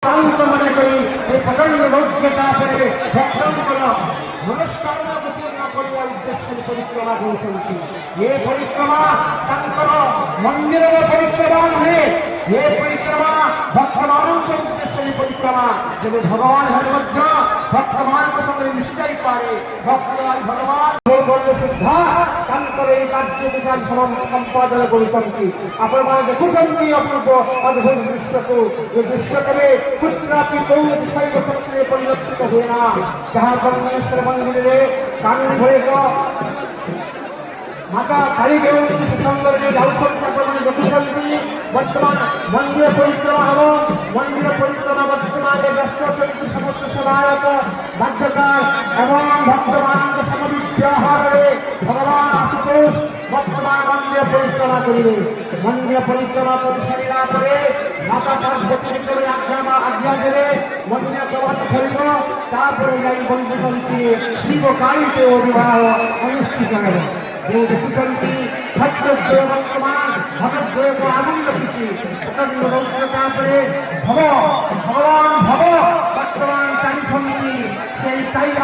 শান্ত মনে করি এই প্রচন্ড রৌদ্রে তারপরে ভক্ষণ কর নমস্কার পূর্ণ করিয়া উদ্দেশ্যে পরিক্রমা করিছেন। এ পরিক্রমা তাঙ্কর মন্দিরের পরিক্রমা নহে, এ পরিক্রমা ভক্তমানଙ୍କ উদ্দেশ্যে পরিক্রমা। যেন ভগবান সর্বজ্ঞ ভক্তମାନଙ୍କ সঙ্গে মিশিতেই পারে। ভক্তবান ভগবান সুদ্ধা তাঙ্কর এই କାର୍ଯ୍ୟକୁ সম্পাଦନ କରୁଛନ୍ତି। ଆପଣମାନେ ଦେଖୁଛନ୍ତି ଅପୂର୍ବ ଅଦ୍ଭୁତ ଦୃଶ୍ୟକୁ। ଏ ଦୃଶ୍ୟ କେବେ କୁତ୍ରାପି କୌଣସି ଶୈବ କ୍ଷେତ୍ରରେ ପରିଲକ୍ଷିତ ହୁଏ ନା। ଯାହା ବ୍ରହ୍ମେଶ୍ୱର ମନ୍ଦିରରେ କାନୁନ ଭଳିକ ମାତା କାଳୀ ଦେବୀ ସୁନ୍ଦରରେ ଯାଉଛନ୍ତି ଆପଣମାନେ ଦେଖୁଛନ୍ତି। ବର୍ତ୍ତମାନ ମନ୍ଦିର ପରିକ୍ରମା ହେବ। ମନ୍ଦିର ପରିକ୍ରମା ବର୍ତ୍ତମାନରେ ଦର୍ଶକଙ୍କୁ ସମସ୍ତ ସହାୟକ ବାଧ୍ୟକାର ଏବଂ ଭକ୍ତମାନଙ୍କ ସମବିତ ଆହାରରେ ଭଗବାନ ଆଶୁତୋଷ ବର୍ତ୍ତମାନ ମନ୍ଦିର ପରିକ୍ରମା କରିବେ। ମନ୍ଦିର ପରିକ୍ରମା କରି ସାରିଲା ପରେ ମାତା ପାର୍ବତୀଙ୍କର ଆଜ୍ଞା ଦେଲେ ମନ୍ଦିର କବାଟ ଖୋଲିବ। ତାପରେ ଯାଇ ବନ୍ଧୁକ ଭିତରେ ଶିବ କାଳୀ ଦେବ ବିବାହ ଅନୁଷ୍ଠିତ ହେବ। जो देखुंती भक्तद्वय वर्तमान भगवद्वय को आनंद रखी भगवान भव वर्तमान चाहती से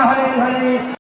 हरे हरे